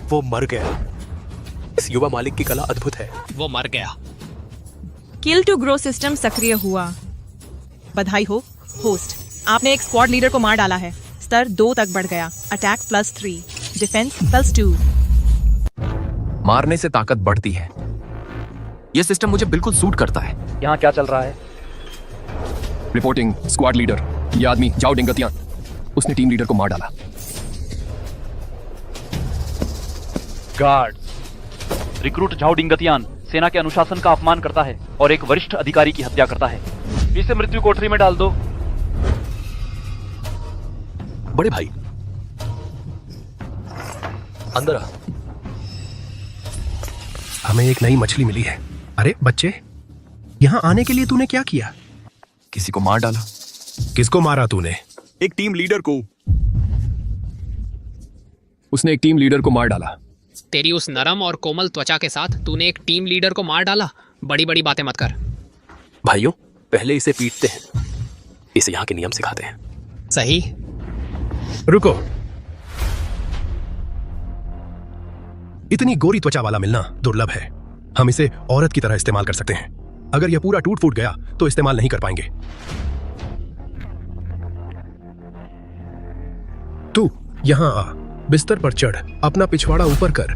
वो मर गया। इस युवा मालिक की कला अद्भुत है। वो मर गया। किल टू ग्रो सिस्टम सक्रिय हुआ। बधाई हो होस्ट, आपने एक स्क्वाड लीडर को मार डाला है। स्तर 2 तक बढ़ गया। Attack +3, defence +2। मारने से ताकत बढ़ती है। यह सिस्टम मुझे बिल्कुल सूट करता है। यहाँ क्या चल रहा है? रिपोर्टिंग स्क्वाड लीडर, यह आदमी जाओ डिंगतियान, उसने टीम लीडर को मार डाला। गार्ड, रिक्रूट झाओ डिंगतियान सेना के अनुशासन का अपमान करता है और एक वरिष्ठ अधिकारी की हत्या करता है। इसे मृत्यु कोठरी में डाल दो। बड़े भाई, अंदर आ। हमें एक नई मछली मिली है। अरे बच्चे, यहाँ आने के लिए तूने क्या किया? किसी को मार डाला। किसको मारा तूने? एक टीम लीडर को। उसने एक टीम लीडर को मार डाला। तेरी उस नरम और कोमल त्वचा के साथ तूने एक टीम लीडर को मार डाला। बड़ी बड़ी बातें मत कर। भाइयों, पहले इसे पीटते हैं, इसे यहाँ के नियम सिखाते हैं। सही। रुको, इतनी गोरी त्वचा वाला मिलना दुर्लभ है। हम इसे औरत की तरह इस्तेमाल कर सकते हैं। अगर यह पूरा टूट फूट गया तो इस्तेमाल नहीं कर पाएंगे। तू यहां आ, बिस्तर पर चढ़, अपना पिछवाड़ा ऊपर कर।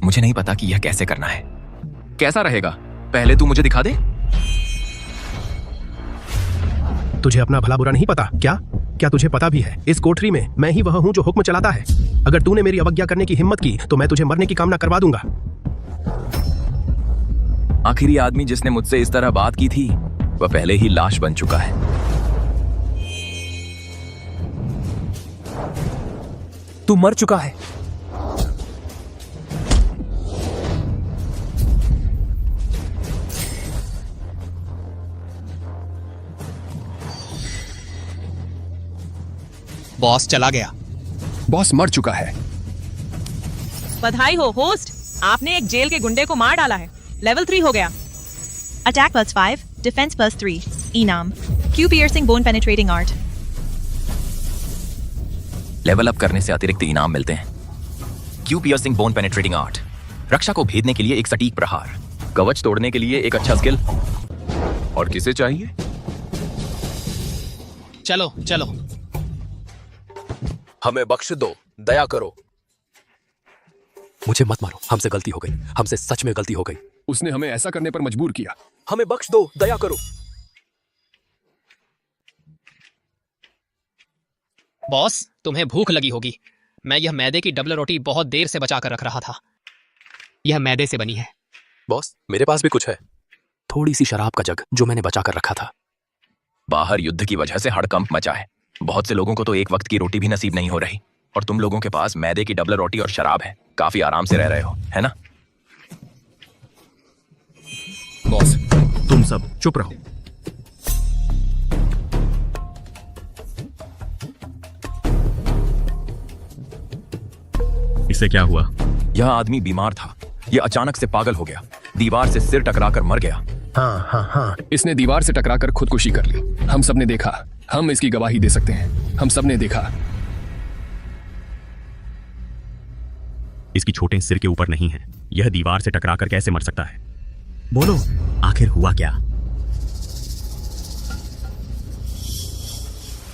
मुझे नहीं पता कि यह कैसे करना है। कैसा रहेगा? पहले तू मुझे दिखा दे। तुझे अपना भला बुरा नहीं पता क्या तुझे पता भी है, इस कोठरी में मैं ही वह हूं जो हुक्म चलाता है। अगर तूने मेरी अवज्ञा करने की हिम्मत की तो मैं तुझे मरने की कामना करवा दूंगा। आखिरी आदमी जिसने मुझसे इस तरह बात की थी वह पहले ही लाश बन चुका है। तू मर चुका है। बॉस चला गया। बॉस मर चुका है। बधाई हो होस्ट, आपने एक जेल के गुंडे को मार डाला है। लेवल 3 हो गया। अटैक +5, डिफेंस +3, इनाम Q piercing bone penetrating art. Level up करने से अतिरिक्त इनाम मिलते हैं। Q piercing bone penetrating art, रक्षा को भेदने के लिए एक सटीक प्रहार, कवच तोड़ने के लिए एक अच्छा स्किल। और किसे चाहिए? चलो चलो। हमें बख्श दो, दया करो। मुझे मत मारो, हमसे गलती हो गई, हमसे सच में गलती हो गई। उसने हमें ऐसा करने पर मजबूर किया। हमें बख्श दो, दया करो। बॉस, तुम्हें भूख लगी होगी। मैं यह मैदे की डबल रोटी बहुत देर से बचा कर रख रहा था। यह मैदे से बनी है। बॉस, मेरे पास भी कुछ है, थोड़ी सी शराब का जग जो मैंने बचा कर रखा था। बाहर युद्ध की वजह से हड़कंप मचा है। बहुत से लोगों को तो एक वक्त की रोटी भी नसीब नहीं हो रही, और तुम लोगों के पास मैदे की डबल रोटी और शराब है। काफी आराम से रह रहे हो, है ना? बॉस, तुम सब चुप रहो। इसे क्या हुआ? यह आदमी बीमार था। यह अचानक से पागल हो गया। दीवार से सिर टकराकर मर गया। हाँ, इसने दीवार से टकराकर खुदकुशी कर ली। हम सबने देखा। हम इसकी गवाही दे सकते हैं। हम सबने देखा। इसकी छोटे सिर के ऊपर नहीं है। यह दीवार से टकराकर कैसे मर सकता है? बोलो, आखिर हुआ क्या?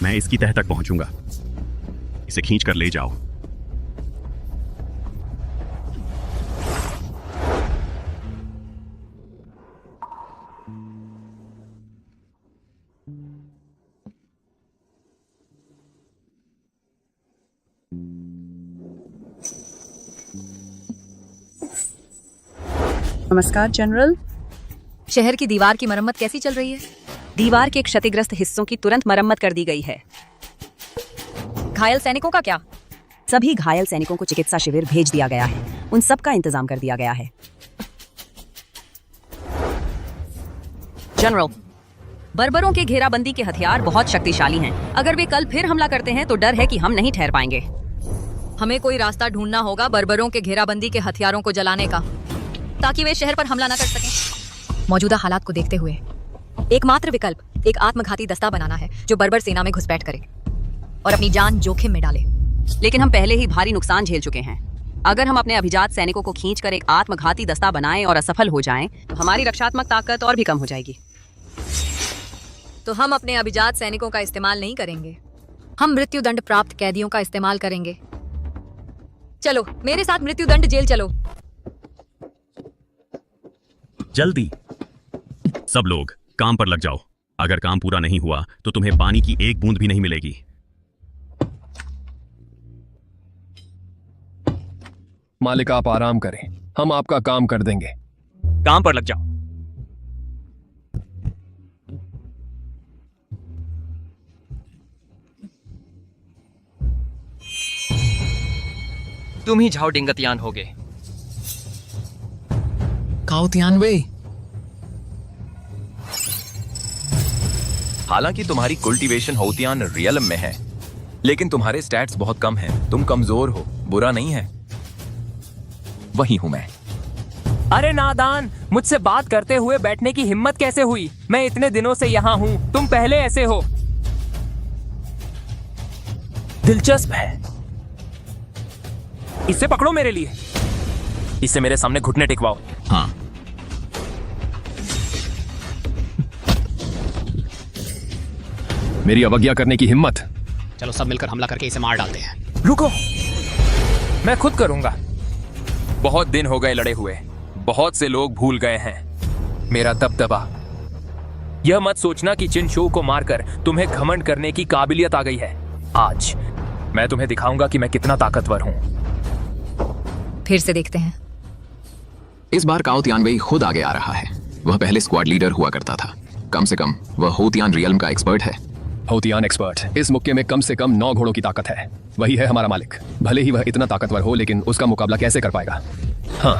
मैं इसकी तह तक पहुंचूंगा। इसे खींच कर ले जाओ। नमस्कार जनरल। शहर की दीवार की मरम्मत कैसी चल रही है? दीवार के क्षतिग्रस्त हिस्सों की तुरंत मरम्मत कर दी गई है। घायल सैनिकों का क्या? सभी घायल सैनिकों को चिकित्सा शिविर भेज दिया गया है। उन सब का इंतजाम कर दिया गया है। जनरल, बर्बरों के घेराबंदी के हथियार बहुत शक्तिशाली हैं। अगर वे कल फिर हमला करते हैं तो डर है कि हम नहीं ठहर पाएंगे। हमें कोई रास्ता ढूंढना होगा बर्बरों के घेराबंदी के हथियारों को जलाने का, ताकि वे शहर पर हमला न कर सकें। मौजूदा हालात को देखते हुए एकमात्र विकल्प एक आत्मघाती दस्ता बनाना है जो बर्बर सेना में घुसपैठ करे और अपनी जान जोखिम में डाले। लेकिन हम पहले ही भारी नुकसान झेल चुके हैं। अगर हम अपने अभिजात सैनिकों को खींचकर एक आत्मघाती दस्ता बनाएं और असफल हो जाएं, तो हमारी रक्षात्मक ताकत और भी कम हो जाएगी। तो हम अपने अभिजात सैनिकों का इस्तेमाल नहीं करेंगे, हम मृत्युदंड प्राप्त कैदियों का इस्तेमाल करेंगे। चलो मेरे साथ मृत्युदंड जेल चलो। जल्दी सब लोग काम पर लग जाओ। अगर काम पूरा नहीं हुआ तो तुम्हें पानी की एक बूंद भी नहीं मिलेगी। मालिक, आप आराम करें, हम आपका काम कर देंगे। काम पर लग जाओ। तुम ही झाओ डिंगतियान होगे। काओ तियानवे। हालांकि तुम्हारी कुल्टीवेशन होतियान रियलम में है, लेकिन तुम्हारे स्टैट्स बहुत कम हैं। तुम कमजोर हो, बुरा नहीं है। वही हूं मैं। अरे नादान, मुझसे बात करते हुए बैठने की हिम्मत कैसे हुई? मैं इतने दिनों से यहाँ हूँ, तुम पहले ऐसे हो। दिलचस्प है। इसे पकड़ो मेरे लिए। इसे मेरे सामने घुटने टिकवाओ। हाँ, मेरी अवज्ञा करने की हिम्मत। चलो सब मिलकर हमला करके इसे मार डालते हैं। रुको, मैं खुद करूंगा। बहुत दिन हो गए लड़े हुए, बहुत से लोग भूल गए हैं मेरा दबदबा। यह मत सोचना कि चिन शो को मारकर तुम्हें घमंड करने की काबिलियत आ गई है। आज मैं तुम्हें दिखाऊंगा कि मैं कितना ताकतवर हूं। फिर से देखते हैं। इस बार काओ तियानवेई खुद आगे आ रहा है। वह पहले स्क्वाड लीडर हुआ करता था। कम से कम वह होतियान रियल्म का एक्सपर्ट है। होतियान एक्सपर्ट। इस मुक्के में कम से कम 9 घोड़ों की ताकत है। वही है हमारा मालिक। भले ही वह इतना ताकतवर हो, लेकिन उसका मुकाबला कैसे कर पाएगा? हाँ,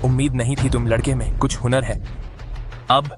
उम्मीद नहीं थी तुम लड़के में कुछ हुनर है। अब